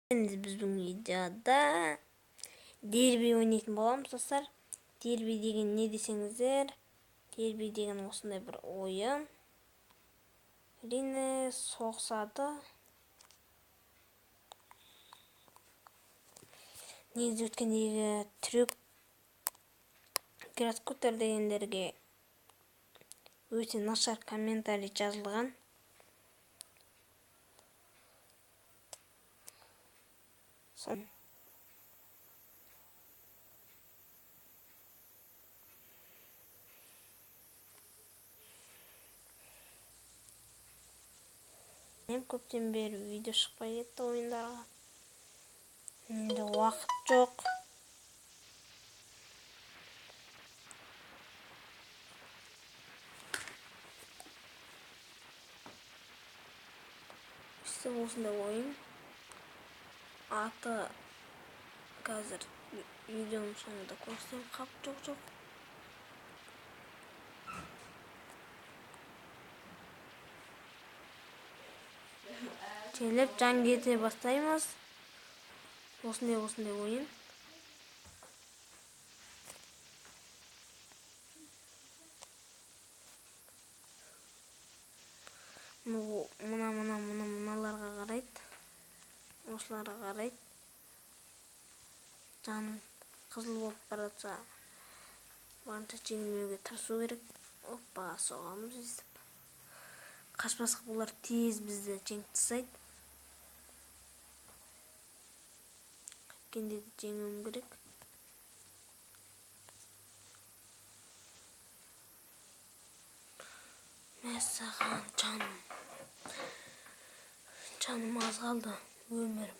Біздің видеода дерби ойнайтын боламыз достар. Дерби деген не десеңіздер, дерби деген осындай бір ойын. Әрине соғысады. Негізі өткендегі түрік гироскуптер дегендерге өте нашар комментарий жазылған. Мен көптен бері видео шықпай кетті ойындарға. Менде уақыт жоқ. İşte осындай ойын. Аты қазір видеоның соңында көрсем, қап жоқ. Телеп жан кете бастаймыз. Осындай ойын. Мыналарға қарайды. Осыларға қарайды. Жан қызыл болып баратса, барынша жеңілмеуге тырысу керек. Оппа, соғамыз естіп. Қашпасқа бұлар тез бізді жеңіп тастайды. Қайткенде де жеңуім керек. Мәссаған жаным. Жаным аз қалды, өмірім.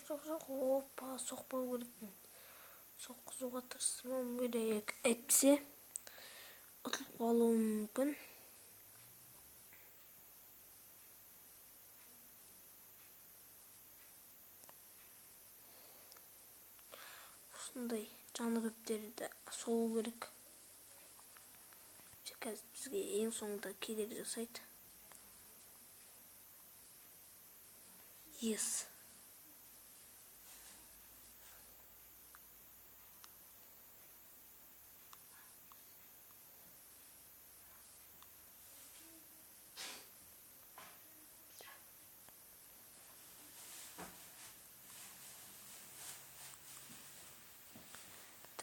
Жоқ, опа, соқпау керекпін. Соққызуға тырысмам керек. Әйтпесе, ұтылып қалуым мүмкін. Осындай жаны көптерді соғу керек. Қазір бізге ең соңында кедергі жасайды. Yes.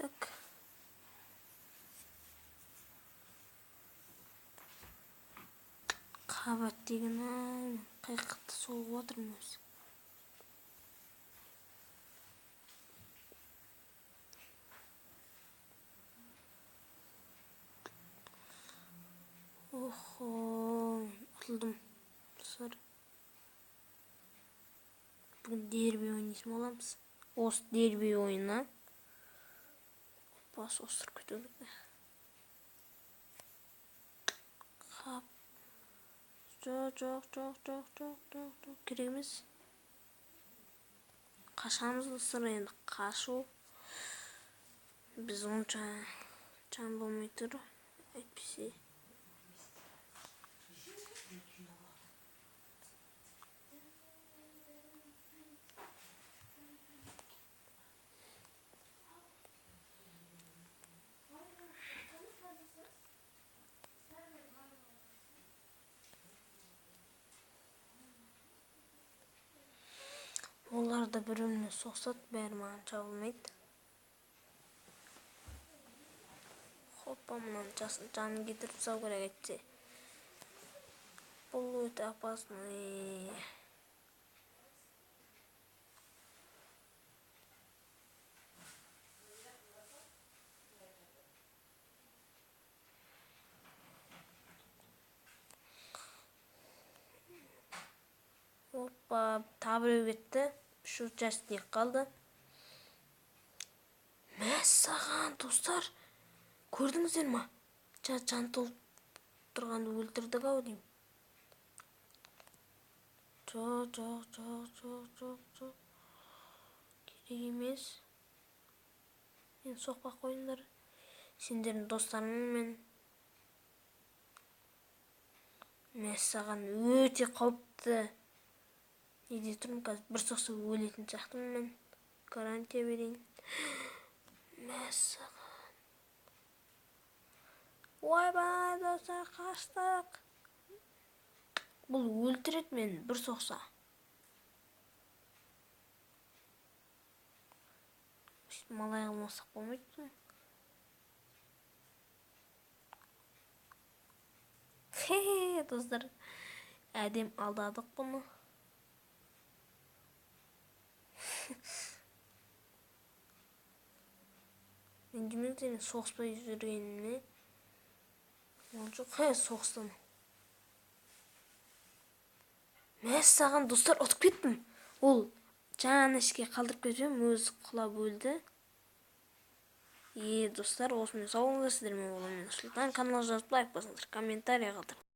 Так. Қабат деген қайқытты соғып отырмыз. Охо, ұтылдым. Бүгін дерби ойнайтын боламыз. Осы дерби ойына бас остырып кету керек. Қап. Жоқ. Керек емес. Қашамыз достар, енді қашу. Біз онша жан болмай тұр. Әйтпесе. Олар да бір-біріне соқсат, бәрі маған жабылмайды. Хоппа, мұнан жанын кетіріп тастау керек әйтсе. Бұл өте опасный. Оппа, табыру кетті. Үш участник қалды. Мәссаған, достар. Көрдіңіздер ма? Жан толып тұрғанды өлтірдік ау деймін. Жоқ. Керек емес. Мен соқпақ қойыңдар. Сендердің достарыңмен. Мен саған өте қауіпті. Неде тұрмын қазір? Бір соқса өлетін сияқтымын мен. Гарантия берейін. Мәссаған. Ойбай, достар, қаштық. Бұл өлтіреді мен бір соқса. Малай қылмасақ болмайды. Достар, әдем алдадық бұны. Мен демекте соғыспай жүргенімне ол жоқ. Соғыстан. Мәссаған, достар, ұтып кеттім. Ол жаңа ішке қалдырып кетпем, өзі құлап өлді. Достар, осымен сау болыңыздар. Сіздермен боламын. Нұрсұлтан. Каналға жазып лайк басыңыздар, комментарий қалдырыңыздар.